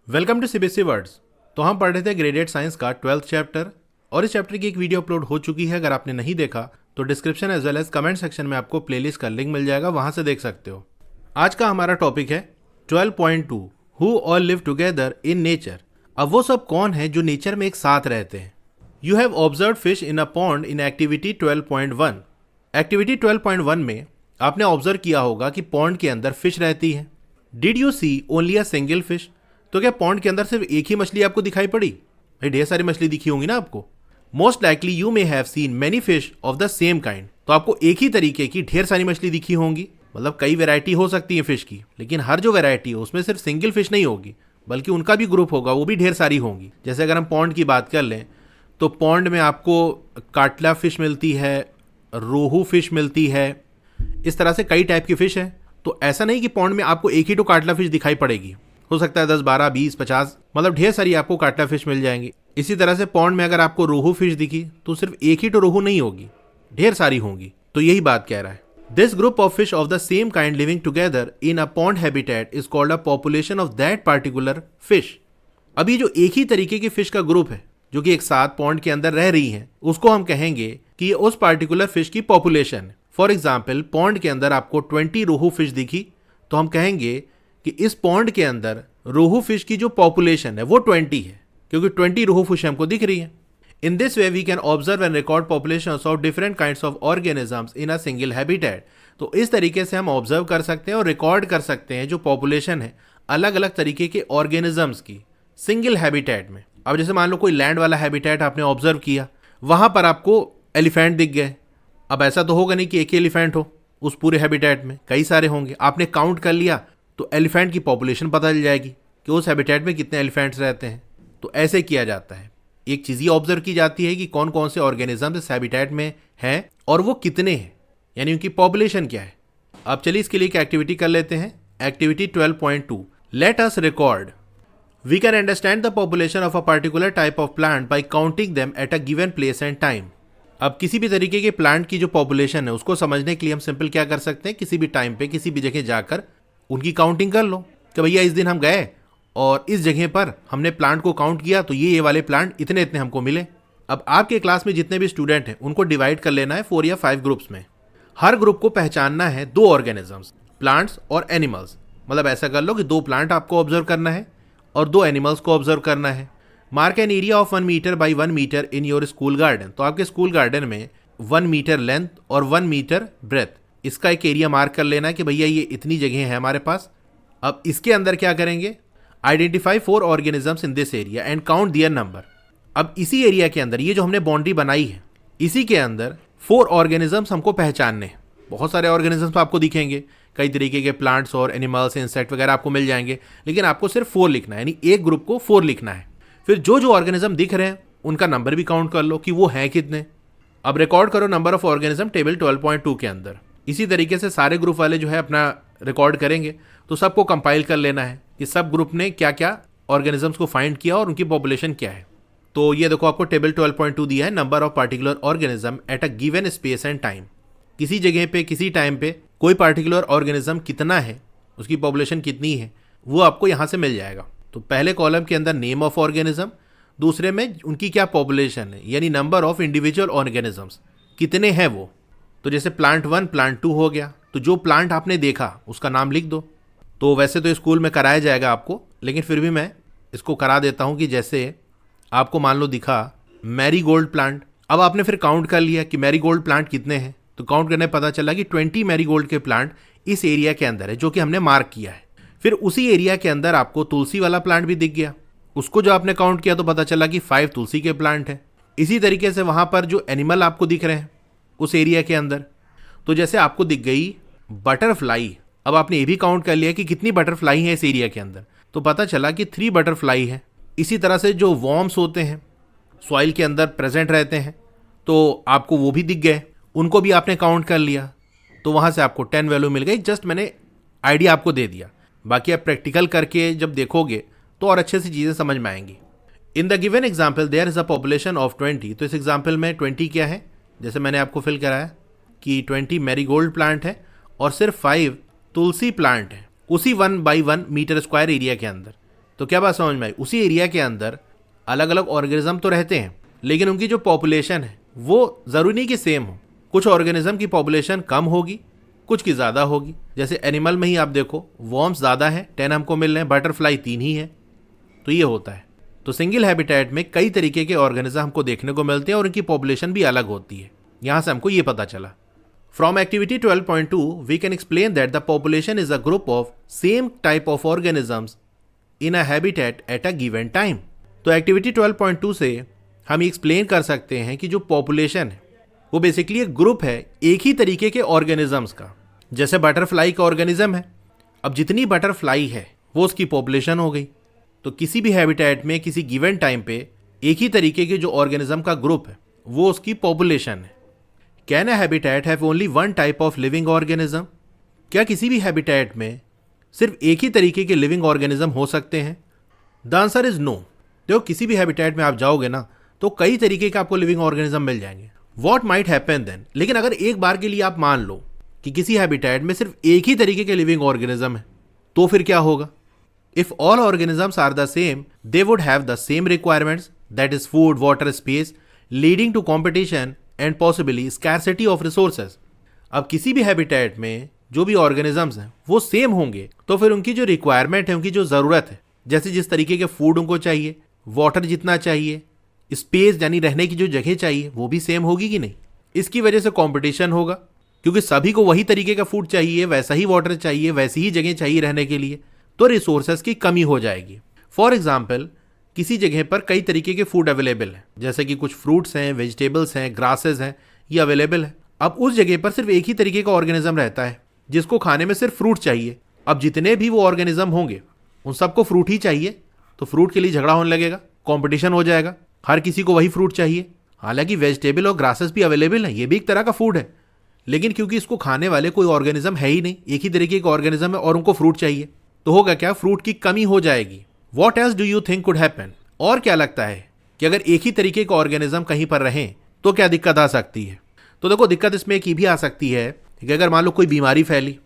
Welcome to CBSE words. तो हम पढ़ रहे थे ग्रेड 8 साइंस का 12th चैप्टर और इस चैप्टर की एक वीडियो अपलोड हो चुकी है। अगर आपने नहीं देखा तो description as well as comment section में आपको प्लेलिस्ट का लिंक मिल जाएगा, वहां से देख सकते हो। आज का हमारा टॉपिक है 12.2 who all live together in nature. अब वो सब कौन है जो नेचर में एक साथ रहते हैं। You have observe fish in a pond in activity 12.1। Activity 12.1 में आपने ऑब्जर्व किया होगा कि पॉन्ड के अंदर फिश रहती है। Did you see only a single fish? तो क्या पॉन्ड के अंदर सिर्फ एक ही मछली आपको दिखाई पड़ी? भाई ढेर सारी मछली दिखी होंगी ना आपको। Most likely you may have seen many fish of the same kind. तो आपको एक ही तरीके की ढेर सारी मछली दिखी होंगी, मतलब कई वैरायटी हो सकती है फिश की, लेकिन हर जो वैरायटी है उसमें सिर्फ सिंगल फिश नहीं होगी, बल्कि उनका भी ग्रुप होगा, वो भी ढेर सारी होंगी। जैसे अगर हम पॉन्ड की बात कर लें तो पॉन्ड में आपको काटला फिश मिलती है, रोहू फिश मिलती है, इस तरह से कई टाइप की फिश है। तो ऐसा नहीं कि पॉन्ड में आपको एक ही तो काटला फिश दिखाई पड़ेगी, हो सकता है 10, 12, 20, 50, मतलब ढेर सारी आपको काटला फिश मिल जाएंगी। इसी तरह से पॉन्ड में अगर आपको रोहू फिश दिखी तो सिर्फ एक ही तो रोहू नहीं होगी, ढेर सारी होंगी। तो यही बात कह रहा है। This group of fish of the same kind living together in a pond habitat is called a population of that particular fish. अब ये जो एक ही तरीके की फिश का ग्रुप है जो कि एक साथ पॉन्ड के अंदर रह रही है, उसको हम कहेंगे कि ये उस पार्टिकुलर फिश की पॉपुलेशन है। फॉर एग्जाम्पल, पॉन्ड के अंदर आपको 20 रोहू फिश दिखी तो हम कहेंगे कि इस पॉन्ड के अंदर रोहू फिश की जो पॉपुलेशन है वो 20 है, क्योंकि 20 रोहू फिश हमको दिख रही है। In this way we can observe and record populations of different kinds of organisms in a single habitat. तो इस तरीके से हम ऑब्जर्व कर सकते हैं और रिकॉर्ड कर सकते हैं जो पॉपुलेशन है अलग अलग तरीके के ऑर्गेनिजम्स की सिंगल हैबिटेट में। अब जैसे मान लो कोई लैंड वाला हैबिटेट आपने ऑब्जर्व किया, वहां पर आपको एलिफेंट दिख गए। अब ऐसा तो होगा नहीं कि एक ही एलिफेंट हो उस पूरे हैबिटेट में, कई सारे होंगे। आपने काउंट कर लिया तो एलिफेंट की पॉपुलेशन पता चल जाएगी कि उस हैबिटेट में कितने एलिफेंट्स रहते हैं। तो ऐसे किया जाता है। एक चीज़ ये ऑब्जर्व की जाती है कि कौन कौन से ऑर्गेनिज्म इस हैबिटेट में हैं और वो कितने हैं, यानी उनकी पॉपुलेशन क्या है। अब चलिए इसके लिए एक एक्टिविटी कर लेते हैं। Activity 12.2 let us record. We can understand the population of a particular type of plant by counting them at a given place and time. अब किसी भी तरीके के प्लांट की जो पॉपुलेशन है उसको समझने के लिए हम सिंपल क्या कर सकते हैं, किसी भी टाइम पे किसी भी जगह जाकर उनकी काउंटिंग कर लो कि भैया इस दिन हम गए और इस जगह पर हमने प्लांट को काउंट किया तो ये वाले प्लांट इतने इतने हमको मिले। अब आपके क्लास में जितने भी स्टूडेंट हैं उनको डिवाइड कर लेना है 4 या 5 ग्रुप्स में। हर ग्रुप को पहचानना है 2 ऑर्गेनिजम्स, प्लांट्स और एनिमल्स। मतलब ऐसा कर लो कि 2 प्लांट आपको ऑब्जर्व करना है और 2 एनिमल्स को ऑब्जर्व करना है। Mark an area of 1 metre by 1 metre in your school garden. तो आपके स्कूल गार्डन में 1 मीटर लेंथ और 1 मीटर ब्रेथ, इसका एक एरिया मार्क कर लेना है कि भैया ये इतनी जगह है हमारे पास। अब इसके अंदर क्या करेंगे, identify 4 organisms in this area and count their number. अब इसी एरिया के अंदर ये जो हमने बाउंड्री बनाई है, इसी के अंदर 4 ऑर्गेनिजम्स हमको पहचानने हैं। बहुत सारे ऑर्गेनिजम्स आपको दिखेंगे, कई तरीके के प्लांट्स और एनिमल्स, इंसेक्ट वगैरह आपको मिल जाएंगे, लेकिन आपको सिर्फ 4 लिखना है, यानी एक ग्रुप को 4 लिखना है। फिर जो जो ऑर्गेनिज्म दिख रहे हैं उनका नंबर भी काउंट कर लो कि वो हैं कितने। अब रिकॉर्ड करो नंबर ऑफ ऑर्गेनिज्म टेबल 12.2 के अंदर। इसी तरीके से सारे ग्रुप वाले जो है अपना रिकॉर्ड करेंगे, तो सबको कंपाइल कर लेना है कि सब ग्रुप ने क्या क्या ऑर्गेनिजम्स को फाइंड किया और उनकी पॉपुलेशन क्या है। तो ये देखो आपको टेबल 12.2 दिया है, number of particular organism eight a given space and time. किसी जगह पे किसी टाइम पे कोई पार्टिकुलर ऑर्गेनिज्म कितना है, उसकी पॉपुलेशन कितनी है, वो आपको यहाँ से मिल जाएगा। तो पहले कॉलम के अंदर नेम ऑफ ऑर्गेनिज्म, दूसरे में उनकी क्या पॉपुलेशन है, यानी नंबर ऑफ इंडिविजुअल ऑर्गेनिजम्स कितने हैं वो। तो जैसे प्लांट 1 प्लांट 2 हो गया, तो जो प्लांट आपने देखा उसका नाम लिख दो। तो वैसे तो स्कूल में कराया जाएगा आपको, लेकिन फिर भी मैं इसको करा देता हूँ कि जैसे आपको मान लो दिखा मैरीगोल्ड प्लांट। अब आपने फिर काउंट कर लिया कि मैरीगोल्ड प्लांट कितने हैं, तो काउंट करने पता चला कि 20 मैरीगोल्ड के प्लांट इस एरिया के अंदर है जो कि हमने मार्क किया है। फिर उसी एरिया के अंदर आपको तुलसी वाला प्लांट भी दिख गया, उसको जो आपने काउंट किया तो पता चला कि 5 तुलसी के प्लांट हैं। इसी तरीके से वहाँ पर जो एनिमल आपको दिख रहे हैं उस एरिया के अंदर, तो जैसे आपको दिख गई बटरफ्लाई, अब आपने ये भी काउंट कर लिया कि कितनी बटरफ्लाई है इस एरिया के अंदर, तो पता चला कि 3 बटरफ्लाई है। इसी तरह से जो वॉर्म्स होते हैं सॉइल के अंदर प्रेजेंट रहते हैं, तो आपको वो भी दिख गए, उनको भी आपने काउंट कर लिया, तो वहाँ से आपको 10 वैल्यू मिल गई। जस्ट मैंने आइडिया आपको दे दिया, बाकी आप प्रैक्टिकल करके जब देखोगे तो और अच्छे से चीज़ें समझ में आएंगी। In the given example there is a population of 20। तो इस एग्जाम्पल में 20 क्या है, जैसे मैंने आपको फिल कराया कि 20 मैरीगोल्ड प्लांट है और सिर्फ 5 तुलसी प्लांट है उसी 1 बाई 1 मीटर स्क्वायर एरिया के अंदर। तो क्या बात समझ में आई? उसी एरिया के अंदर अलग अलग ऑर्गेनिज्म तो रहते हैं, लेकिन उनकी जो पॉपुलेशन है वो ज़रूरी नहीं कि सेम हो। कुछ ऑर्गेनिज्म की पॉपुलेशन कम होगी, कुछ की ज़्यादा होगी। जैसे एनिमल में ही आप देखो, वॉर्म्स ज़्यादा हैं, 10 हमको मिल रहे हैं, बटरफ्लाई 3 ही है। तो ये होता है। तो सिंगल हैबिटेट में कई तरीके के ऑर्गेनिज्म हमको देखने को मिलते हैं और उनकी पॉपुलेशन भी अलग होती है। यहाँ से हमको ये पता चला। From activity 12.2 we can explain that the population is a group of same type of organisms in a habitat at a given time. तो एक्टिविटी 12.2 से हम एक्सप्लेन कर सकते हैं कि जो पॉपुलेशन है वो बेसिकली एक ग्रुप है एक ही तरीके के ऑर्गेनिजम्स का। जैसे बटरफ्लाई का ऑर्गेनिज्म है, अब जितनी बटरफ्लाई है वो उसकी पॉपुलेशन हो गई। तो किसी भी हैबिटेट में किसी गिवन टाइम पे एक ही तरीके के जो ऑर्गेनिज्म का ग्रुप है वो उसकी पॉपुलेशन है। Can a habitat have only one type of living organism? क्या किसी भी हैबिटेट में सिर्फ एक ही तरीके के लिविंग ऑर्गेनिज्म हो सकते हैं? The answer is no. देखो, किसी भी हैबिटेट में आप जाओगे ना तो कई तरीके के आपको लिविंग ऑर्गेनिज्म मिल जाएंगे। What might happen then? लेकिन अगर एक बार के लिए आप मान लो कि किसी हैबिटेट में सिर्फ एक ही तरीके के लिविंग ऑर्गेनिज्म है, तो फिर क्या होगा? If all organisms are the same, they would have the same requirements, that is food, water, space, leading to competition and possibly scarcity of resources. अब किसी भी हैबिटेट में जो भी ऑर्गेनिजम्स हैं वो सेम होंगे, तो फिर उनकी जो रिक्वायरमेंट है, उनकी जो ज़रूरत है, जैसे जिस तरीके के फूड उनको चाहिए, वाटर जितना चाहिए, स्पेस यानी रहने की जो जगह चाहिए, वो भी सेम होगी कि नहीं? इसकी वजह से कंपटीशन होगा, क्योंकि सभी को वही तरीके का फूड चाहिए, वैसा ही वाटर चाहिए, वैसी ही जगह चाहिए रहने के लिए, तो रिसोर्सेज की कमी हो जाएगी। फॉर एग्जाम्पल, किसी जगह पर कई तरीके के फूड अवेलेबल हैं, जैसे कि कुछ फ्रूट्स हैं, वेजिटेबल्स हैं, ग्रासेस हैं, ये अवेलेबल है। अब उस जगह पर सिर्फ एक ही तरीके का ऑर्गेनिज्म रहता है जिसको खाने में सिर्फ फ्रूट चाहिए। अब जितने भी वो ऑर्गेनिज्म होंगे उन सबको फ्रूट ही चाहिए, तो फ्रूट के लिए झगड़ा होने लगेगा, कंपटीशन हो जाएगा, हर किसी को वही फ्रूट चाहिए। हालांकि वेजिटेबल और ग्रासेस भी अवेलेबल हैं, ये भी एक तरह का फूड है, लेकिन क्योंकि इसको खाने वाले कोई ऑर्गेनिज्म है ही नहीं, एक ही तरीके का ऑर्गेनिज्म है और उनको फ्रूट चाहिए, तो होगा क्या? फ्रूट की कमी हो जाएगी। What else do you think could happen? और क्या लगता है कि अगर एक ही तरीके का ऑर्गेनिज्म कहीं पर रहें तो क्या दिक्कत आ सकती है? तो देखो, दिक्कत इसमें एक ही भी आ सकती है कि अगर मान लो कोई बीमारी फैली,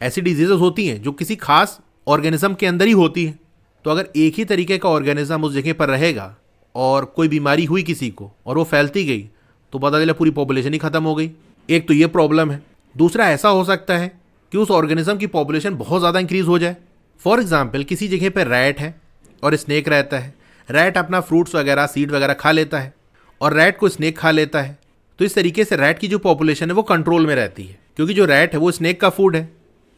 ऐसी डिजीजेस होती हैं जो किसी खास ऑर्गेनिज्म के अंदर ही होती है, तो अगर एक ही तरीके का ऑर्गेनिज्म उस जगह पर रहेगा और कोई बीमारी हुई किसी को और वो फैलती गई, तो पता चला पूरी पॉपुलेशन ही खत्म हो गई। एक तो ये प्रॉब्लम है। दूसरा, ऐसा हो सकता है कि उस ऑर्गेनिज्म की पॉपुलेशन बहुत ज़्यादा इंक्रीज हो जाए। फॉर एग्जाम्पल, किसी जगह पर रैट है और स्नेक रहता है। रैट अपना फ्रूट्स वगैरह, सीड वगैरह खा लेता है और रैट को स्नेक खा लेता है। तो इस तरीके से रैट की जो पॉपुलेशन है वो कंट्रोल में रहती है, क्योंकि जो रैट है वो स्नेक का फूड है।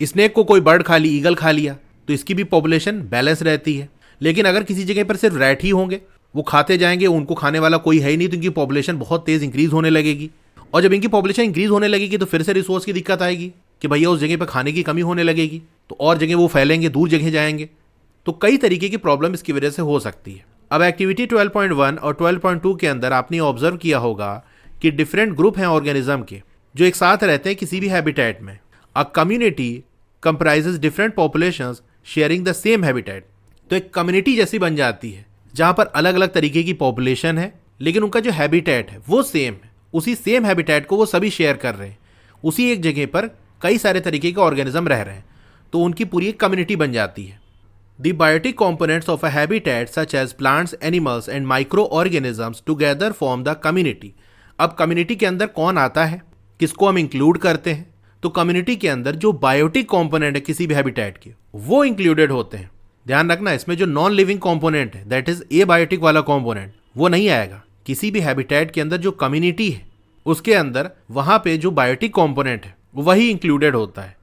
स्नेक को कोई बर्ड खा ली, ईगल खा लिया, तो इसकी भी पॉपुलेशन बैलेंस रहती है। लेकिन अगर किसी जगह पर सिर्फ रैट ही होंगे, वो खाते जाएंगे, उनको खाने वाला कोई है ही नहीं, तो इनकी पॉपुलेशन बहुत तेज इंक्रीज होने लगेगी। और जब इनकी पॉपुलेशन इंक्रीज होने लगेगी तो फिर से रिसोर्स की दिक्कत आएगी कि भैया उस जगह पर खाने की कमी होने लगेगी, तो और जगह वो फैलेंगे, दूर जगह जाएंगे। तो कई तरीके की प्रॉब्लम इसकी वजह से हो सकती है। अब एक्टिविटी 12.1 और 12.2 के अंदर आपने ऑब्जर्व किया होगा कि डिफरेंट ग्रुप हैं ऑर्गेनिज्म के जो एक साथ रहते हैं किसी भी हैबिटेट में। A community comprises different populations sharing the same habitat. तो एक कम्युनिटी जैसी बन जाती है जहाँ पर अलग अलग तरीके की पॉपुलेशन है, लेकिन उनका जो हैबिटेट है वो सेम है। उसी सेम हैबिटेट को वो सभी शेयर कर रहे हैं, उसी एक जगह पर कई सारे तरीके के ऑर्गेनिज्म रह रहे हैं, तो उनकी पूरी एक कम्युनिटी बन जाती है। The biotic components of a habitat such as plants, animals and microorganisms together form the community। अब कम्युनिटी के अंदर कौन आता है, किसको हम इंक्लूड करते हैं? तो कम्युनिटी के अंदर जो बायोटिक कंपोनेंट है किसी भी हैबिटेट के, वो इंक्लूडेड होते हैं। ध्यान रखना, इसमें जो नॉन लिविंग कंपोनेंट है, दैट इज ए बायोटिक वाला कंपोनेंट, वो नहीं आएगा। किसी भी हैबिटेट के अंदर जो कम्युनिटी है उसके अंदर वहाँ पे जो बायोटिक कंपोनेंट है वही इंक्लूडेड होता है।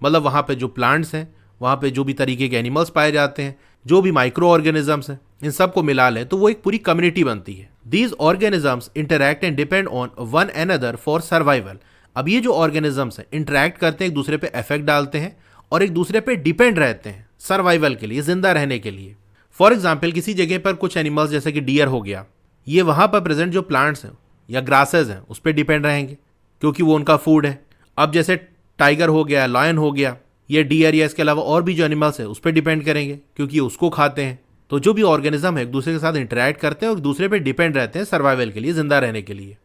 मतलब वहाँ पे जो प्लांट्स हैं, वहाँ पे जो भी तरीके के एनिमल्स पाए जाते हैं, जो भी माइक्रो ऑर्गेनिजम्स हैं, इन सबको मिला लें तो वो एक पूरी कम्युनिटी बनती है। These organisms interact and depend on one another for survival. अब ये जो ऑर्गेनिजम्स हैं इंटरैक्ट करते हैं, एक दूसरे पे इफेक्ट डालते हैं और एक दूसरे पे डिपेंड रहते हैं सर्वाइवल के लिए, जिंदा रहने के लिए। फॉर एग्जाम्पल, किसी जगह पर कुछ एनिमल्स जैसे कि डियर हो गया, ये वहाँ पर प्रेजेंट जो प्लांट्स हैं या ग्रासेज हैं उस पर डिपेंड रहेंगे क्योंकि वो उनका फूड है। अब जैसे टाइगर हो गया, लायन हो गया, ये डियर या इसके अलावा और भी जो एनिमल्स है उस पर डिपेंड करेंगे क्योंकि ये उसको खाते हैं। तो जो भी ऑर्गेनिज्म है एक दूसरे के साथ इंटरैक्ट करते हैं और एक दूसरे पे डिपेंड रहते हैं सर्वाइवल के लिए, जिंदा रहने के लिए।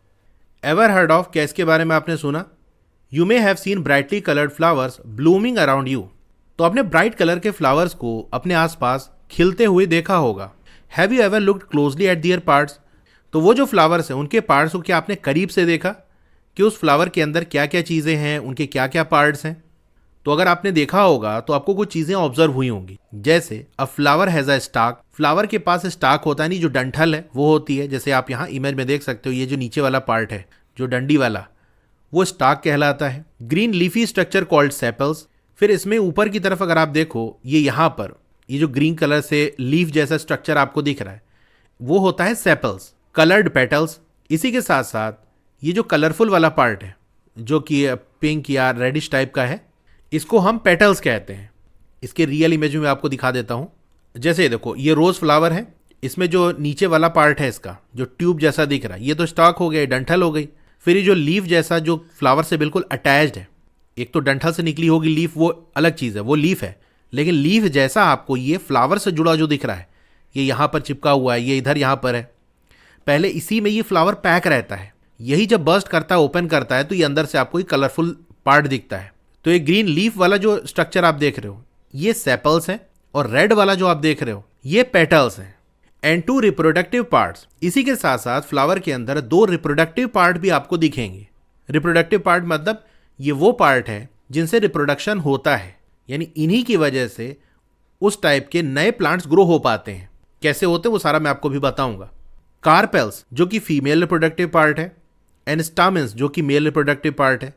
एवर हर्ड ऑफ, क्या इसके बारे में आपने सुना? You may have seen brightly coloured flowers blooming around you. तो आपने ब्राइट कलर के फ्लावर्स को अपने आसपास खिलते हुए देखा होगा। Have you ever looked closely at their parts? तो वो जो फ्लावर्स हैं उनके पार्ट्स को क्या आपने करीब से देखा कि उस फ्लावर के अंदर क्या क्या चीज़ें हैं, उनके क्या क्या पार्ट्स हैं? तो अगर आपने देखा होगा तो आपको कुछ चीज़ें ऑब्जर्व हुई होंगी, जैसे अ flower has a stock. Flower के पास स्टाक होता है, नहीं जो डंठल है वो होती है, जैसे आप यहाँ इमेज में देख सकते हो, ये जो नीचे वाला पार्ट है जो डंडी वाला, वो स्टाक कहलाता है। Green leafy structure called sepals. फिर इसमें ऊपर की तरफ अगर आप देखो, ये यहाँ पर ये जो ग्रीन कलर से लीफ जैसा स्ट्रक्चर आपको दिख रहा है वो होता है सेपल्स। Coloured petals. इसी के साथ साथ ये जो कलरफुल वाला पार्ट है जो कि पिंक या रेडिश टाइप का है, इसको हम पेटल्स कहते हैं। इसके रियल इमेज में आपको दिखा देता हूँ। जैसे देखो, ये रोज़ फ्लावर है, इसमें जो नीचे वाला पार्ट है इसका जो ट्यूब जैसा दिख रहा है, ये तो स्टॉक हो गया, डंठल हो गई। फिर ये जो लीफ जैसा जो फ्लावर से बिल्कुल अटैच्ड है, एक तो डंठल से निकली होगी लीफ, वो अलग चीज़ है, वो लीफ है, लेकिन लीफ जैसा आपको ये फ्लावर से जुड़ा जो दिख रहा है, ये यहाँ पर चिपका हुआ है, ये इधर यहाँ पर है। पहले इसी में ये फ्लावर पैक रहता है, यही जब बर्स्ट करता है, ओपन करता है, तो ये अंदर से आपको एक कलरफुल पार्ट दिखता है। तो ये ग्रीन लीफ वाला जो स्ट्रक्चर आप देख रहे हो ये सेपल्स हैं, और रेड वाला जो आप देख रहे हो ये पेटल्स हैं। And 2 reproductive parts. इसी के साथ साथ फ्लावर के अंदर 2 रिप्रोडक्टिव पार्ट भी आपको दिखेंगे। रिप्रोडक्टिव पार्ट मतलब ये वो पार्ट है जिनसे रिप्रोडक्शन होता है, यानी इन्हीं की वजह से उस टाइप के नए प्लांट्स ग्रो हो पाते हैं। कैसे होते हैं वो सारा मैं आपको भी बताऊंगा। कार्पेल्स जो कि फीमेल रिप्रोडक्टिव पार्ट है, एंड स्टामेंस जो कि मेल रिप्रोडक्टिव पार्ट है।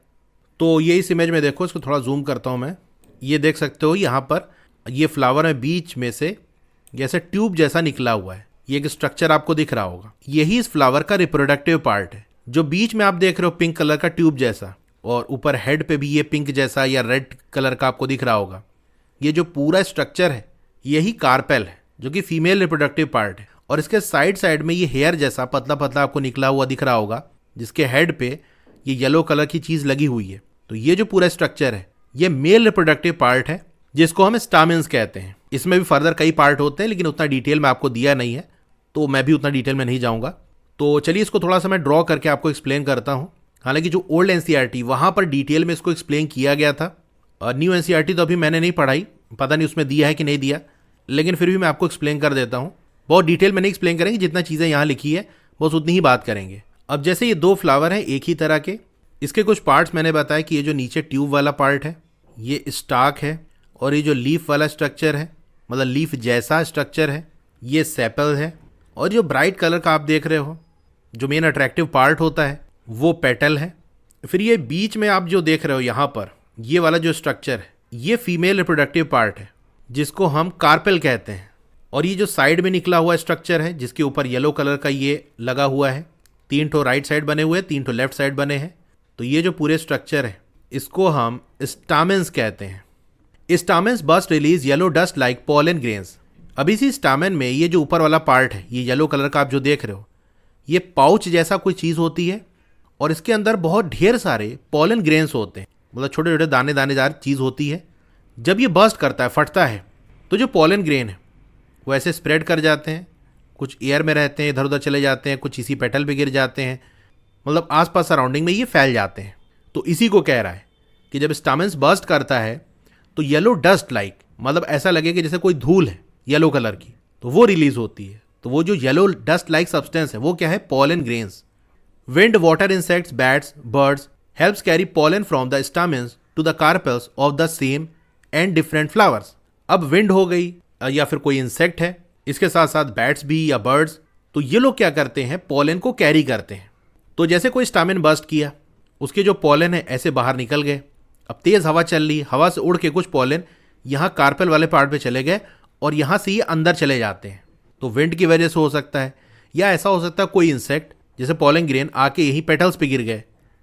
तो ये इस इमेज में देखो, इसको थोड़ा जूम करता हूँ मैं, ये देख सकते हो यहाँ पर ये फ्लावर में बीच में से जैसे ट्यूब जैसा निकला हुआ है, ये एक स्ट्रक्चर आपको दिख रहा होगा, यही इस फ्लावर का रिप्रोडक्टिव पार्ट है। जो बीच में आप देख रहे हो पिंक कलर का ट्यूब जैसा, और ऊपर हेड पे भी ये पिंक जैसा या रेड कलर का आपको दिख रहा होगा, ये जो पूरा स्ट्रक्चर है यही कार्पेल है जो कि फीमेल रिप्रोडक्टिव पार्ट है। और इसके साइड साइड में ये हेयर जैसा पतला पतला आपको निकला हुआ दिख रहा होगा, जिसके हेड पे ये येलो कलर की चीज़ लगी हुई है। तो ये जो पूरा स्ट्रक्चर है ये मेल रिप्रोडक्टिव पार्ट है, जिसको हम स्टामेंस कहते हैं। इसमें भी फर्दर कई पार्ट होते हैं, लेकिन उतना डिटेल में आपको दिया नहीं है, तो मैं भी उतना डिटेल में नहीं जाऊंगा। तो चलिए इसको थोड़ा सा मैं ड्रॉ करके आपको एक्सप्लेन करता हूँ। हालांकि जो ओल्ड एनसीईआरटी वहाँ पर डिटेल में इसको एक्सप्लेन किया गया था, और न्यू एनसीईआरटी तो अभी मैंने नहीं पढ़ाई, पता नहीं उसमें दिया है कि नहीं दिया, लेकिन फिर भी मैं आपको एक्सप्लेन कर देता हूँ। बहुत डिटेल में नहीं एक्सप्लेन करेंगे, जितना चीज़ें यहाँ लिखी है बस उतनी ही बात करेंगे। अब जैसे ये 2 फ्लावर हैं एक ही तरह के, इसके कुछ पार्ट्स मैंने बताया कि ये जो नीचे ट्यूब वाला पार्ट है ये स्टाक है, और ये जो लीफ वाला स्ट्रक्चर है मतलब लीफ जैसा स्ट्रक्चर है ये सेपल है, और जो ब्राइट कलर का आप देख रहे हो जो मेन अट्रैक्टिव पार्ट होता है वो पेटल है। फिर ये बीच में आप जो देख रहे हो यहाँ पर ये वाला जो स्ट्रक्चर है ये फीमेल रिप्रोडक्टिव पार्ट है, जिसको हम कार्पेल कहते हैं। और ये जो साइड में निकला हुआ स्ट्रक्चर है जिसके ऊपर येलो कलर का ये लगा हुआ है, 3 ठो राइट साइड बने हुए हैं, 3 ठो लेफ्ट साइड बने हैं, तो ये जो पूरे स्ट्रक्चर है इसको हम स्टामेंस कहते हैं। Stamens burst release yellow dust like pollen grains. अब इसी स्टामेन में ये जो ऊपर वाला पार्ट है ये येलो कलर का आप जो देख रहे हो ये पाउच जैसा कोई चीज़ होती है, और इसके अंदर बहुत ढेर सारे पॉलन ग्रेन्स होते हैं, मतलब छोटे छोटे दाने दानेदार चीज़ होती है। जब ये बस्ट करता है, फटता है, तो जो पॉलन ग्रेन है वो ऐसे स्प्रेड कर जाते हैं, कुछ एयर में रहते हैं, इधर उधर चले जाते हैं, कुछ इसी पेटल पे गिर जाते हैं, मतलब आसपास सराउंडिंग में ये फैल जाते हैं। तो इसी को कह रहा है कि जब स्टामेंस बस्ट करता है तो येलो डस्ट लाइक, मतलब ऐसा लगे कि जैसे कोई धूल है येलो कलर की, तो वो रिलीज होती है। तो वो जो येलो डस्ट लाइक सब्सटेंस है वो क्या है? Pollen grains. Wind, water, insects, bats, birds helps carry pollen from the stamens to the carpels of the same and different flowers. अब विंड हो गई या फिर कोई इंसेक्ट है, इसके साथ साथ बैट्स भी या बर्ड्स, तो ये लोग क्या करते हैं? पॉलन को कैरी करते हैं। तो जैसे कोई स्टामेन बस्ट किया, उसके जो पॉलन है ऐसे बाहर निकल गए। अब तेज़ हवा चल रही, हवा से उड़ के कुछ पॉलन यहाँ कार्पेल वाले पार्ट पे चले गए, और यहाँ से ये अंदर चले जाते हैं। तो विंड की वजह से हो सकता है, या ऐसा हो सकता है कोई इंसेक्ट जैसे पॉलन ग्रेन आके यहीं पेटल्स पे गिर गए,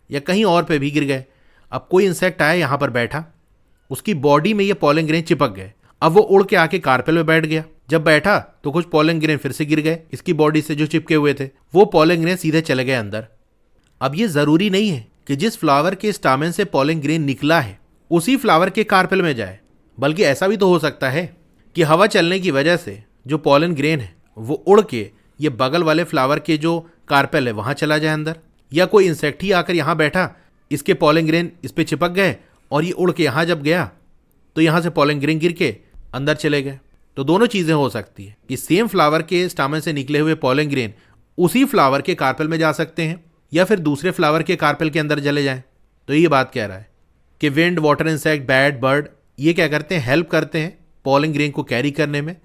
या कहीं और पे भी गिर गए। अब कोई इंसेक्ट आया यहाँ पर बैठा, उसकी बॉडी में ये पॉलन ग्रेन चिपक गए, अब वो उड़ के आके कार्पेल में बैठ गया। जब बैठा तो कुछ पॉलन ग्रेन फिर से गिर गए, इसकी बॉडी से जो चिपके हुए थे वो पॉलन ग्रेन सीधे चले गए अंदर। अब ये ज़रूरी नहीं है कि जिस फ्लावर के स्टामेन से पॉलन ग्रेन निकला है उसी फ्लावर के कार्पेल में जाए, बल्कि ऐसा भी तो हो सकता है कि हवा चलने की वजह से जो पॉलन ग्रेन है वो उड़ के ये बगल वाले फ्लावर के जो कार्पेल है वहाँ चला जाए अंदर, या कोई इंसेक्ट ही आकर यहाँ बैठा, इसके पॉलन ग्रेन इस पर चिपक गए और ये उड़ के यहाँ जब गया तो यहाँ से पॉलन ग्रेन गिर के अंदर चले गए। तो दोनों चीजें हो सकती है कि सेम फ्लावर के स्टामेन से निकले हुए पॉलन ग्रेन उसी फ्लावर के कार्पेल में जा सकते हैं या फिर दूसरे फ्लावर के कार्पेल के अंदर चले जाएं। तो ये बात कह रहा है कि wind, water insect, bat, bird ये क्या करते हैं, हेल्प करते हैं पॉलन ग्रेन को कैरी करने में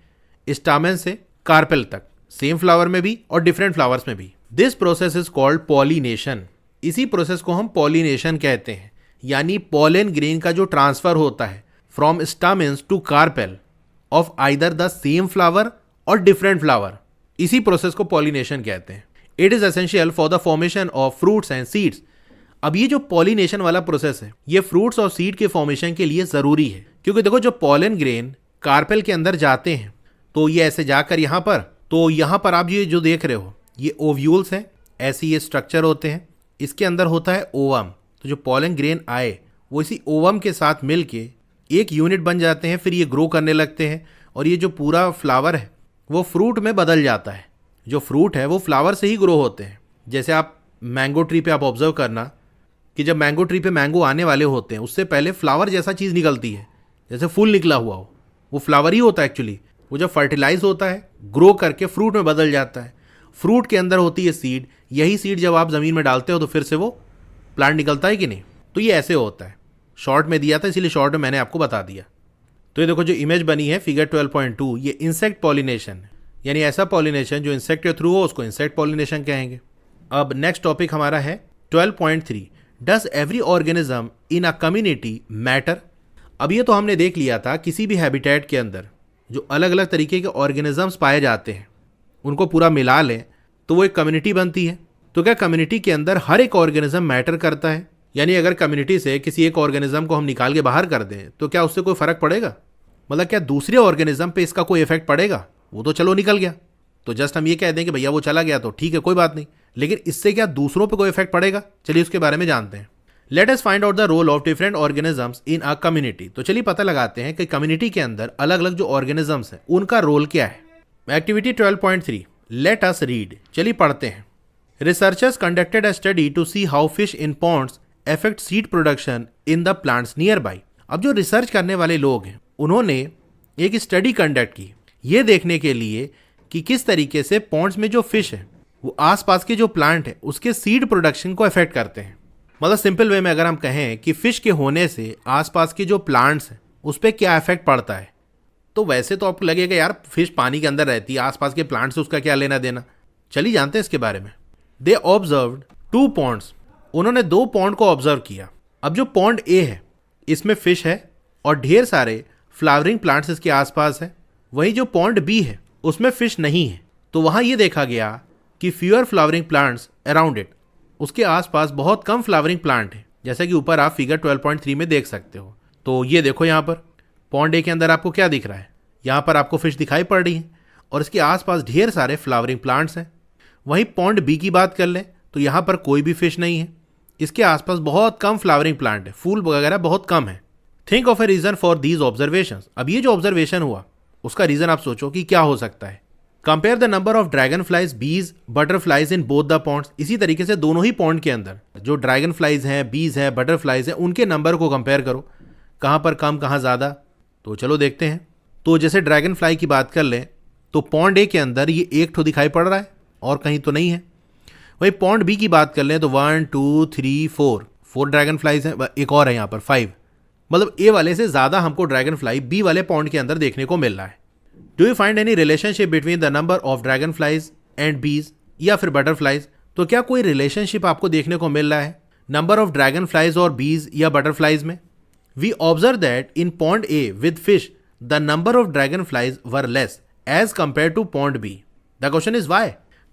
स्टामेन से कार्पेल तक, सेम फ्लावर में भी और डिफरेंट फ्लावर्स में भी। This process is called pollination. इसी प्रोसेस को हम पॉलिनेशन कहते हैं, यानी पॉलन ग्रेन का जो ट्रांसफर होता है from stamens to carpel of either the same flower और डिफरेंट फ्लावर, इसी प्रोसेस को पॉलिनेशन कहते हैं। It is essential for the formation of fruits and seeds. अब ये जो पॉलिनेशन वाला प्रोसेस है ये फ्रूट्स और सीड के फॉर्मेशन के लिए जरूरी है, क्योंकि देखो जो पॉलन ग्रेन कार्पेल के अंदर जाते हैं तो ये ऐसे जाकर यहाँ पर, तो यहाँ पर आप ये जो देख रहे हो ये ओव्यूल्स हैं, ऐसे ये स्ट्रक्चर होते हैं, इसके अंदर होता है ओवम। तो जो पॉलन ग्रेन आए वो इसी ओवम के साथ मिलके एक यूनिट बन जाते हैं, फिर ये ग्रो करने लगते हैं और ये जो पूरा फ्लावर है वो फ्रूट में बदल जाता है। जो फ्रूट है वो फ्लावर से ही ग्रो होते हैं। जैसे आप मैंगो ट्री पे आप ऑब्जर्व करना कि जब मैंगो ट्री पे मैंगो आने वाले होते हैं उससे पहले फ्लावर जैसा चीज़ निकलती है, जैसे फूल निकला हुआ हो, वो फ्लावर ही होता है एक्चुअली। वो जब फर्टिलाइज होता है ग्रो करके फ्रूट में बदल जाता है। फ्रूट के अंदर होती है सीड, यही सीड जब आप ज़मीन में डालते हो तो फिर से वो प्लांट निकलता है कि नहीं। तो ये ऐसे होता है, शॉर्ट में दिया था इसीलिए शॉर्ट में मैंने आपको बता दिया। तो ये देखो जो इमेज बनी है फिगर 12.2, ये इंसेक्ट पॉलिनेशन है, यानी ऐसा पॉलिनेशन जो इंसेक्ट के थ्रू हो उसको इंसेक्ट पॉलिनेशन कहेंगे। अब नेक्स्ट टॉपिक हमारा है 12.3, does every organism in a community matter. अब ये तो हमने देख लिया था किसी भी हैबिटेट के अंदर जो अलग अलग तरीके के ऑर्गेनिजम्स पाए जाते हैं उनको पूरा मिला लें तो वो एक कम्युनिटी बनती है। तो क्या कम्युनिटी के अंदर हर एक ऑर्गेनिज्म मैटर करता है, यानी अगर कम्युनिटी से किसी एक ऑर्गेनिज्म को हम निकाल के बाहर कर दें तो क्या उससे कोई फर्क पड़ेगा, मतलब क्या दूसरे ऑर्गेनिज्म पे इसका कोई इफेक्ट पड़ेगा? वो तो चलो निकल गया, तो जस्ट हम ये कह दें कि भैया वो चला गया तो ठीक है कोई बात नहीं, लेकिन इससे क्या दूसरों पे कोई इफेक्ट पड़ेगा? चलिए उसके बारे में जानते हैं। Let us find out the role of different organisms in a community. तो चलिए पता लगाते हैं कि कम्युनिटी के अंदर अलग अलग जो ऑर्गेनिजम्स हैं उनका रोल क्या है। Activity 12.3, let us read. चलिए पढ़ते हैं। Researchers conducted a study to see how fish in ponds affect seed production in the plants nearby. अब जो रिसर्च करने वाले लोग हैं उन्होंने एक स्टडी कंडक्ट की ये देखने के लिए कि किस तरीके से पॉन्ड्स में जो फिश है वो आसपास के जो प्लांट है उसके सीड प्रोडक्शन को अफेक्ट करते हैं। मतलब सिंपल वे में अगर हम कहें कि फिश के होने से आसपास के जो प्लांट्स हैं उस पर क्या इफेक्ट पड़ता है, तो वैसे तो आपको लगेगा यार फिश पानी के अंदर रहती है, आसपास के प्लांट से उसका क्या लेना देना। चलिए जानते हैं इसके बारे में। दे ऑब्जर्व्ड 2 पॉन्ड्स। उन्होंने 2 पॉन्ड को ऑब्जर्व किया। अब जो पॉन्ड ए है इसमें फिश है और ढेर सारे फ्लावरिंग प्लांट्स इसके आसपास है। वहीं जो पॉन्ड बी है उसमें फिश नहीं है। तो वहाँ ये देखा गया कि fewer flowering plants around it, उसके आसपास बहुत कम फ्लावरिंग प्लांट है, जैसा कि ऊपर आप फिगर 12.3 में देख सकते हो। तो ये देखो यहाँ पर पॉन्ड ए के अंदर आपको क्या दिख रहा है, यहाँ पर आपको फिश दिखाई पड़ रही है और इसके आसपास ढेर सारे फ्लावरिंग प्लांट्स हैं। वहीं पॉन्ड बी की बात कर लें तो यहाँ पर कोई भी फिश नहीं है, इसके आसपास बहुत कम फ्लावरिंग प्लांट है, फूल वगैरह बहुत कम है। Think of a reason for these observations. अब ये जो ऑब्जर्वेशन हुआ उसका रीजन आप सोचो कि क्या हो सकता है। Compare the number of dragonflies, bees, butterflies in both the ponds. इसी तरीके से दोनों ही पॉन्ड के अंदर जो ड्रैगन फ्लाइज हैं, बीज हैं, बटरफ्लाइज हैं, उनके नंबर को कंपेयर करो, कहाँ पर कम कहाँ ज़्यादा। तो चलो देखते हैं। तो जैसे ड्रैगन फ्लाई की बात कर लें तो पॉन्ड ए के अंदर ये 1 ठो दिखाई पड़ रहा है और कहीं तो नहीं है। वही पॉन्ड बी की बात कर लें तो 1 2 3 4 ड्रैगन फ्लाइज हैं, एक और है यहाँ पर 5। मतलब ए वाले से ज़्यादा हमको ड्रैगन फ्लाई बी वाले पॉन्ड के अंदर देखने को मिल रहा है। Do you find any relationship between the number of dragon flies and बीज या फिर बटरफ्लाइज। तो क्या कोई रिलेशनशिप आपको देखने को मिल रहा है नंबर ऑफ ड्रैगन फ्लाइज और बीज या बटरफ्लाइज में। We observe that in pond A with fish the number of dragonflies were less as compared to pond B. The question is why.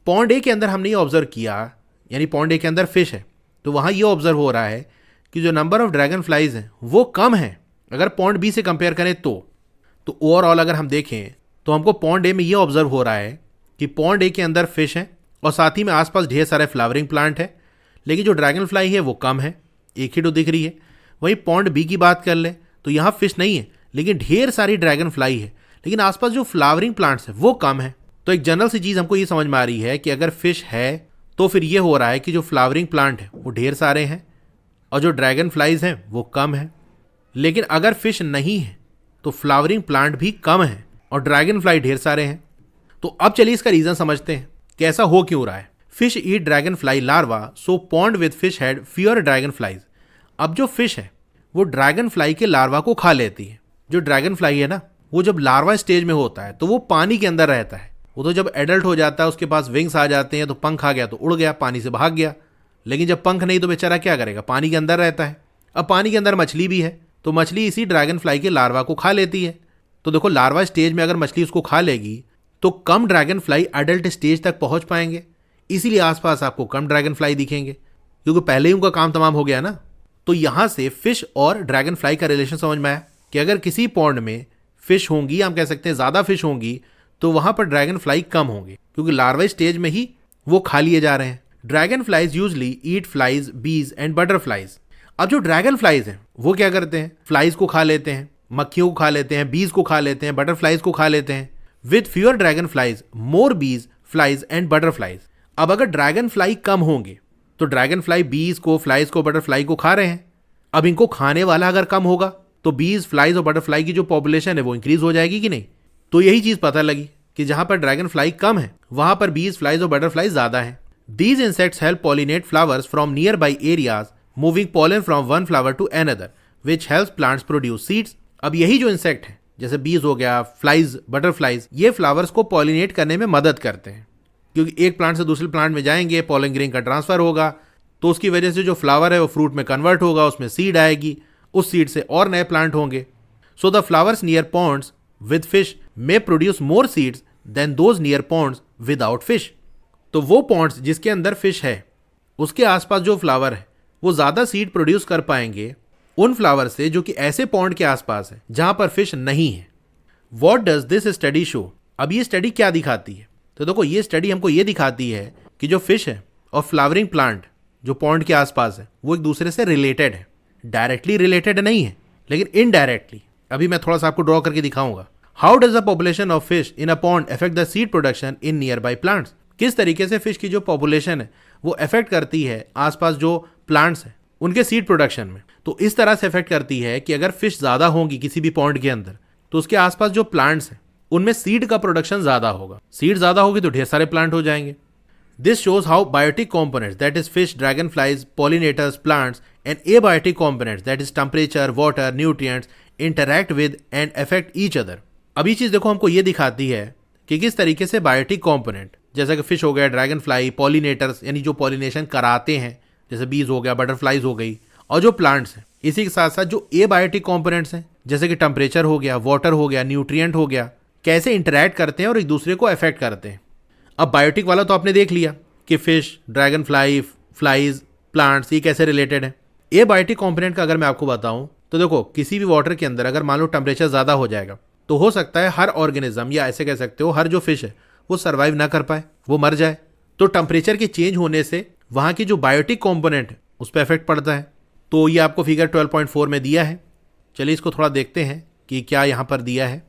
Pond A के अंदर हमने ये observe किया, यानी पॉन्ड ए के अंदर फिश है, तो वहाँ ये ऑब्जर्व हो रहा है कि जो नंबर ऑफ ड्रैगन फ्लाइज हैं वो कम है अगर पॉन्ड बी से कंपेयर करें तो ओवरऑल अगर हम देखें तो हमको पॉन्ड ए में ये ऑब्जर्व हो रहा है कि पॉन्ड ए के अंदर फिश है और साथ ही में आसपास ढेर सारे फ्लावरिंग प्लांट है, लेकिन जो ड्रैगन फ्लाई है वो कम है, एक ही तो दिख रही है। वहीं पॉन्ड बी की बात कर लें तो यहाँ फिश नहीं है लेकिन ढेर सारी ड्रैगन फ्लाई है, लेकिन आसपास जो फ्लावरिंग प्लांट्स है वो कम है। तो एक जनरल सी चीज़ हमको ये समझ में आ रही है कि अगर फिश है तो फिर ये हो रहा है कि जो फ्लावरिंग प्लांट है वो ढेर सारे हैं और जो ड्रैगन फ्लाइज हैं वो कम है। लेकिन अगर फिश नहीं है तो फ्लावरिंग प्लांट भी कम है, और ड्रैगन फ्लाई ढेर सारे हैं। तो अब चलिए इसका रीजन समझते हैं कि ऐसा हो क्यों रहा है। Fish eat dragon fly larva so pond with fish had fewer dragon flies. अब जो फिश है वो ड्रैगन फ्लाई के लार्वा को खा लेती है। जो ड्रैगन फ्लाई है ना, वो जब लार्वा स्टेज में होता है तो वो पानी के अंदर रहता है। वो तो जब एडल्ट हो जाता है उसके पास विंग्स आ जाते हैं, तो पंख आ गया तो उड़ गया, पानी से भाग गया। लेकिन जब पंख नहीं तो बेचारा क्या करेगा, पानी के अंदर रहता है। अब पानी के अंदर मछली भी है, तो मछली इसी ड्रैगन फ्लाई के लार्वा को खा लेती है। तो देखो, लार्वा स्टेज में अगर मछली उसको खा लेगी तो कम ड्रैगन फ्लाई अडल्ट स्टेज तक पहुंच पाएंगे, इसीलिए आसपास आपको कम ड्रैगन फ्लाई दिखेंगे, क्योंकि पहले ही उनका काम तमाम हो गया ना। तो यहां से फिश और ड्रैगन फ्लाई का रिलेशन समझ में आया कि अगर किसी पॉन्ड में फिश होंगी, हम कह सकते हैं ज्यादा फिश होंगी, तो वहां पर ड्रैगन फ्लाई कम होंगे, क्योंकि लार्वा स्टेज में ही वो खा लिए जा रहे हैं। ड्रैगन फ्लाइज यूजली ईट फ्लाइज, बीज एंड बटरफ्लाइज। अब जो ड्रैगन फ्लाइज हैं वो क्या करते हैं, फ्लाइज को खा लेते हैं, मक्खियों को खा लेते हैं, बीज को खा लेते हैं, बटरफ्लाइज को खा लेते हैं। विद फ्यूअर ड्रैगन फ्लाइज, मोर बीज, फ्लाइज एंड बटरफ्लाइज। अब अगर ड्रैगन फ्लाई कम होंगे तो ड्रैगन फ्लाई बीज को, फ्लाइज को, बटरफ्लाई को खा रहे हैं। अब इनको खाने वाला अगर कम होगा तो बीज, फ्लाइज और बटरफ्लाई की जो पॉपुलेशन है वो इंक्रीज हो जाएगी कि नहीं। तो यही चीज पता लगी कि जहां पर ड्रैगन फ्लाई कम है वहां पर बीज, फ्लाइज और बटरफ्लाई ज्यादा है। These insects help pollinate flowers from nearby areas, moving pollen from one flower to another, which helps plants produce seeds. अब यही जो इंसेक्ट है, जैसे बीज हो गया, फ्लाइज, बटरफ्लाइज, ये फ्लावर्स को पॉलिनेट करने में मदद करते हैं, क्योंकि एक प्लांट से दूसरे प्लांट में जाएंगे, पॉलन ग्रेन का ट्रांसफर होगा, तो उसकी वजह से जो फ्लावर है वो फ्रूट में कन्वर्ट होगा, उसमें सीड आएगी, उस सीड से और नए प्लांट होंगे। So the flowers near ponds with fish may produce more seeds than those near ponds without fish. तो वो पॉन्ड्स जिसके अंदर फिश है उसके आसपास जो फ्लावर है वो ज्यादा सीड प्रोड्यूस कर पाएंगे उन फ्लावर से जो कि ऐसे पॉन्ड के आसपास है जहां पर फिश नहीं है। What does this study show? अब ये स्टडी क्या दिखाती है? तो देखो, ये स्टडी हमको ये दिखाती है कि जो फिश है और फ्लावरिंग प्लांट जो पॉन्ड के आसपास है वो एक दूसरे से रिलेटेड है। डायरेक्टली रिलेटेड नहीं है, लेकिन इनडायरेक्टली। अभी मैं थोड़ा सा आपको ड्रॉ करके दिखाऊंगा। How does the population of fish in a pond affect the seed production in near by plants? किस तरीके से फिश की जो पॉपुलेशन है वो अफेक्ट करती है आसपास जो प्लांट्स हैं उनके सीड प्रोडक्शन में। तो इस तरह से अफेक्ट करती है कि अगर फिश ज्यादा होंगी किसी भी पॉन्ड के अंदर तो उसके आसपास जो प्लांट्स हैं उनमें सीड का प्रोडक्शन ज्यादा होगा। सीड ज्यादा होगी तो ढेर सारे प्लांट हो जाएंगे। This shows how biotic components, that is fish, dragonflies, pollinators, plants and abiotic components, that is temperature, water, nutrients, interact with and affect each other. अब ये चीज देखो हमको ये दिखाती है कि किस तरीके से बायोटिक कॉम्पोनेंट, जैसा कि फिश हो गया, ड्रैगन फ्लाई, पॉलिनेटर्स यानी जो पॉलिनेशन कराते हैं, जैसे बीज हो गया, बटरफ्लाइज हो गई, और जो प्लांट्स हैं, इसी के साथ साथ जो एबायोटिक कॉम्पोनेंट्स हैं जैसे कि टेम्परेचर हो गया, वाटर हो गया, न्यूट्रिएंट हो गया, कैसे इंटरैक्ट करते हैं और एक दूसरे को अफेक्ट करते हैं। अब बायोटिक वाला तो आपने देख लिया कि fish, dragon fly, flies, plants ये कैसे रिलेटेड है। एबायोटिक कॉम्पोनेंट का अगर मैं आपको बताऊं तो देखो, किसी भी वाटर के अंदर अगर मान लो टेम्परेचर ज्यादा हो जाएगा तो हो सकता है हर ऑर्गेनिज्म, या ऐसे कह सकते हो हर जो फिश है वो सर्वाइव ना कर पाए, वो मर जाए। तो टेम्परेचर के चेंज होने से वहां की जो बायोटिक कॉम्पोनेंट है उस पर इफेक्ट पड़ता है। तो ये आपको फिगर 12.4 में दिया है। चलिए इसको थोड़ा देखते हैं कि क्या यहाँ पर दिया है।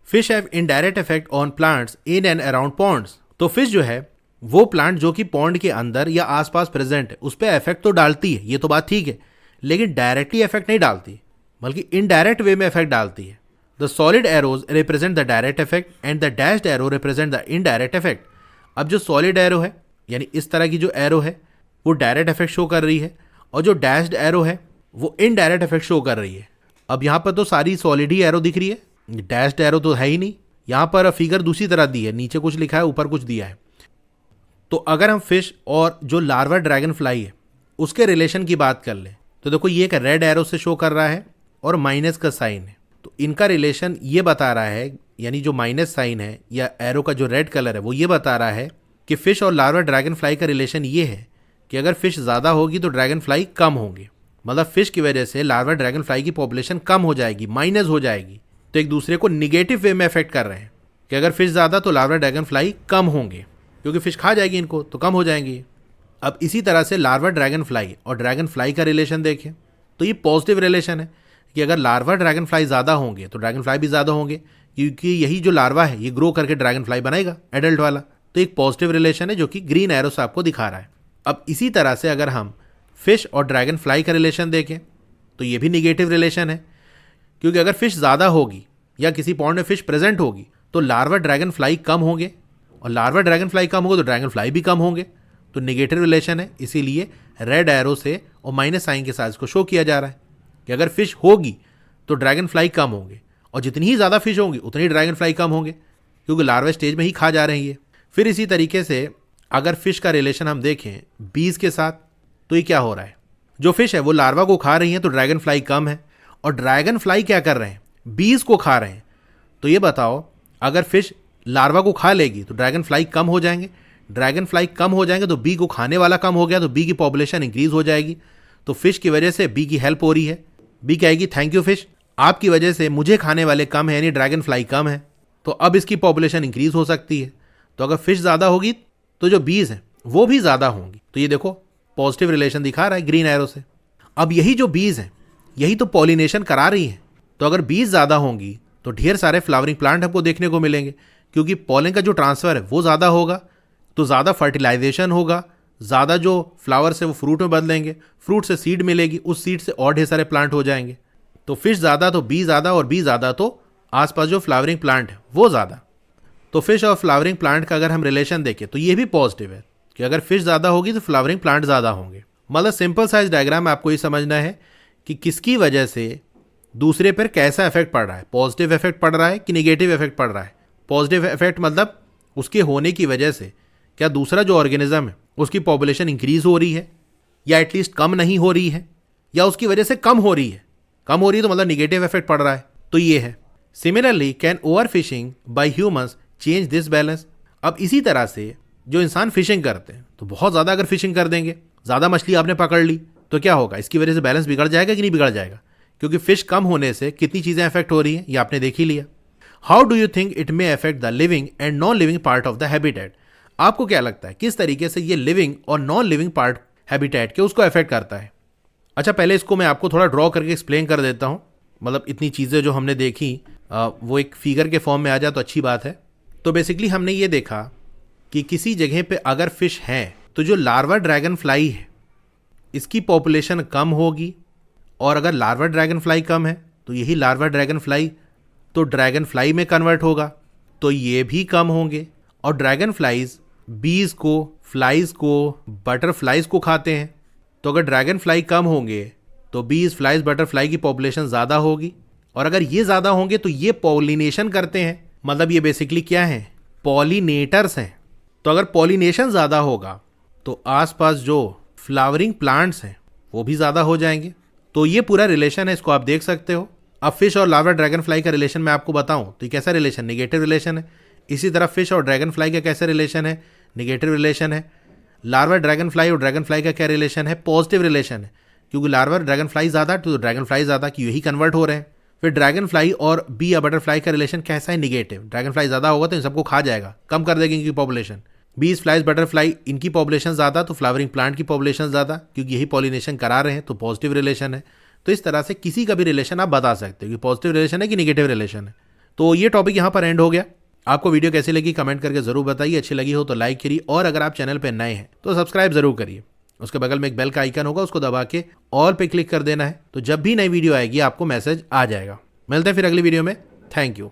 Fish have indirect effect on plants in and around ponds. तो फिश जो है वो प्लांट जो कि पॉन्ड के अंदर या आसपास प्रेजेंट है उस पर इफेक्ट तो डालती है, ये तो बात ठीक है, लेकिन डायरेक्टली इफेक्ट नहीं डालती, बल्कि इनडायरेक्ट वे में इफेक्ट डालती है। The solid arrows represent the direct effect and the dashed arrow represent the indirect effect. अब जो solid arrow है यानी इस तरह की जो arrow है वो direct effect शो कर रही है, और जो dashed arrow है वो indirect effect शो कर रही है। अब यहाँ पर तो सारी solid ही arrow दिख रही है, dashed arrow तो है ही नहीं। यहाँ पर फिगर दूसरी तरह दी है, नीचे कुछ लिखा है, ऊपर कुछ दिया है। तो अगर हम फिश और जो लार्वा ड्रैगन फ्लाई है उसके रिलेशन की बात कर लें तो देखो, ये एक रेड एरो से शो कर रहा है और माइनस का साइन है। तो इनका रिलेशन ये बता रहा है, यानी जो माइनस साइन है या एरो का जो रेड कलर है वो ये बता रहा है कि फिश और लार्वा ड्रैगन फ्लाई का रिलेशन ये है कि अगर फिश ज़्यादा होगी तो ड्रैगन फ्लाई कम होंगे। मतलब फिश की वजह से लार्वा ड्रैगन फ्लाई की पॉपुलेशन कम हो जाएगी, माइनस हो जाएगी। तो एक दूसरे को निगेटिव वे में अफेक्ट कर रहे हैं कि अगर फिश ज़्यादा तो लार्वा ड्रैगन फ्लाई कम होंगे, क्योंकि फिश खा जाएगी इनको तो कम हो जाएंगी। अब इसी तरह से लार्वा ड्रैगन फ्लाई और ड्रैगन फ्लाई का रिलेशन देखें तो ये पॉजिटिव रिलेशन है कि अगर लार्वा ड्रैगन फ्लाई ज़्यादा होंगे तो ड्रैगन फ्लाई भी ज़्यादा होंगे, क्योंकि यही जो लार्वा है ये ग्रो करके ड्रैगन फ्लाई बनाएगा एडल्ट वाला। तो एक पॉजिटिव रिलेशन है जो कि ग्रीन एरो से आपको दिखा रहा है। अब इसी तरह से अगर हम फिश और ड्रैगन फ्लाई का रिलेशन देखें तो ये भी निगेटिव रिलेशन है, क्योंकि अगर फिश ज़्यादा होगी या किसी पॉन्ड में फिश प्रेजेंट होगी तो लार्वा ड्रैगन फ्लाई कम होंगे, और लार्वा ड्रैगन फ्लाई कम होंगे तो ड्रैगन फ्लाई भी कम होंगे। तो निगेटिव रिलेशन है, इसीलिए रेड एरो से और माइनस साइन के साथ इसको शो किया जा रहा है कि अगर फिश होगी तो ड्रैगन फ्लाई कम होंगे, और जितनी ही ज़्यादा फिश होंगी उतनी ड्रैगन फ्लाई कम होंगे, क्योंकि लार्वा स्टेज में ही खा जा रहे हैं ये। फिर इसी तरीके से अगर फिश का रिलेशन हम देखें बीज के साथ, तो ये क्या हो रहा है, जो फिश है वो लार्वा को खा रही है तो ड्रैगन फ्लाई कम है, और ड्रैगन फ्लाई क्या कर रहे हैं, बीज को खा रहे हैं। तो ये बताओ, अगर फिश लार्वा को खा लेगी तो ड्रैगन फ्लाई कम हो जाएंगे, ड्रैगन फ्लाई कम हो जाएंगे तो बी को खाने वाला कम हो गया, तो बी की पॉपुलेशन इंक्रीज हो जाएगी। तो फिश की वजह से बी की हेल्प हो रही है, बी कहेगी थैंक यू फिश, आपकी वजह से मुझे खाने वाले कम है, यानी ड्रैगन फ्लाई कम है, तो अब इसकी पॉपुलेशन इंक्रीज हो सकती है। तो अगर फिश ज़्यादा होगी तो जो बीज हैं वो भी ज़्यादा होंगी। तो ये देखो पॉजिटिव रिलेशन दिखा रहा है ग्रीन एरो से। अब यही जो बीज हैं यही तो पॉलिनेशन करा रही हैं, तो अगर बीज ज़्यादा होंगी तो ढेर सारे फ्लावरिंग प्लांट हमको देखने को मिलेंगे, क्योंकि पॉलन का जो ट्रांसफ़र है वो ज़्यादा होगा, तो ज़्यादा फर्टिलाइजेशन होगा, ज़्यादा जो फ्लावर्स है वो फ्रूट में बदलेंगे, फ्रूट से सीड मिलेगी, उस सीड से और ढेर सारे प्लांट हो जाएंगे। तो फिश ज़्यादा तो बी ज़्यादा, और बी ज़्यादा तो आसपास जो फ्लावरिंग प्लांट है वो ज़्यादा। तो फिश और फ्लावरिंग प्लांट का अगर हम रिलेशन देखें तो ये भी पॉजिटिव है कि अगर फिश ज़्यादा होगी तो फ्लावरिंग प्लांट ज़्यादा होंगे। मतलब सिंपल साइज डायग्राम में आपको ये समझना है कि किसकी वजह से दूसरे पर कैसा इफेक्ट पड़ रहा है, पॉजिटिव इफेक्ट पड़ रहा है कि निगेटिव इफेक्ट पड़ रहा है। पॉजिटिव इफेक्ट मतलब उसके होने की वजह से क्या दूसरा जो ऑर्गेनिज्म है उसकी पॉपुलेशन इंक्रीज हो रही है, या एटलीस्ट कम नहीं हो रही है, या उसकी वजह से कम हो रही है। कम हो रही है तो मतलब निगेटिव इफेक्ट पड़ रहा है, तो ये है। Similarly can over fishing by humans change this balance. अब इसी तरह से जो इंसान फिशिंग करते हैं तो बहुत ज़्यादा अगर फिशिंग कर देंगे, ज़्यादा मछली आपने पकड़ ली, तो क्या होगा, इसकी वजह से बैलेंस बिगड़ जाएगा कि नहीं बिगड़ जाएगा, क्योंकि फिश कम होने से कितनी चीज़ें अफेक्ट हो रही हैं ये आपने देख ही लिया। How do you think it may affect the living and non living part of the habitat. आपको क्या लगता है किस तरीके से ये लिविंग और नॉन लिविंग पार्ट हैबिटेट के उसको अफेक्ट करता है। अच्छा, पहले इसको मैं आपको थोड़ा ड्रॉ करके एक्सप्लेन कर देता हूँ। मतलब इतनी चीज़ें जो हमने देखी वो एक फिगर के फॉर्म में आ जाए तो अच्छी बात है। तो बेसिकली हमने ये देखा कि किसी जगह पे अगर फिश है तो जो लार्वा ड्रैगन फ्लाई है इसकी पॉपुलेशन कम होगी, और अगर लार्वा ड्रैगन फ्लाई कम है तो यही लार्वा ड्रैगन फ्लाई तो ड्रैगन फ्लाई में कन्वर्ट होगा, तो ये भी कम होंगे। और ड्रैगन फ्लाइज बीज को, फ्लाइज को, बटरफ्लाइज को खाते हैं, तो अगर ड्रैगन फ्लाई कम होंगे तो बीज, फ्लाइज, बटरफ्लाई की पॉपुलेशन ज़्यादा होगी, और अगर ये ज़्यादा होंगे तो ये पॉलिनेशन करते हैं, मतलब ये बेसिकली क्या हैं, पॉलिनेटर्स हैं। तो अगर पॉलिनेशन ज़्यादा होगा तो आसपास जो फ्लावरिंग प्लांट्स हैं वो भी ज़्यादा हो जाएंगे। तो ये पूरा रिलेशन है, इसको आप देख सकते हो। अब फिश और लार्वा ड्रैगन फ्लाई का रिलेशन मैं आपको बताऊं तो ये कैसा रिलेशन, निगेटिव रिलेशन है। इसी तरह फिश और ड्रैगन फ्लाई का कैसा रिलेशन है, निगेटिव रिलेशन है। लार्वा ड्रैगन फ्लाई और ड्रैगन फ्लाई का क्या रिलेशन है, पॉजिटिव रिलेशन है, क्योंकि लार्वा ड्रैगन फ्लाई ज़्यादा तो ड्रैगन फ्लाई ज़्यादा, कि यही कन्वर्ट हो रहे हैं। फिर ड्रैगन फ्लाई और बी या बटरफ्लाई का रिलेशन कैसा है, निगेटिव। ड्रैगन फ्लाई ज़्यादा होगा तो इन सबको खा जाएगा, कम कर देगी इनकी पॉपुलेशन। बीज, फ्लाइज, बटरफ्लाई इनकी पॉपुलेशन ज़्यादा तो फ्लावरिंग प्लांट की पॉपुलेशन ज़्यादा, क्योंकि यही पॉलिनेशन करा रहे हैं, तो पॉजिटिव रिलेशन है। तो इस तरह से किसी का भी रिलेशन आप बता सकते हो कि पॉजिटिव रिलेशन है कि निगेटिव रिलेशन है। तो ये टॉपिक यहाँ पर एंड हो गया। आपको वीडियो कैसी लगी कमेंट करके ज़रूर बताइए, अच्छी लगी हो तो लाइक करिए, और अगर आप चैनल पर नए हैं तो सब्सक्राइब ज़रूर करिए। उसके बगल में एक बेल का आइकन होगा, उसको दबा के ऑल पे क्लिक कर देना है, तो जब भी नई वीडियो आएगी आपको मैसेज आ जाएगा। मिलते हैं फिर अगली वीडियो में। Thank you.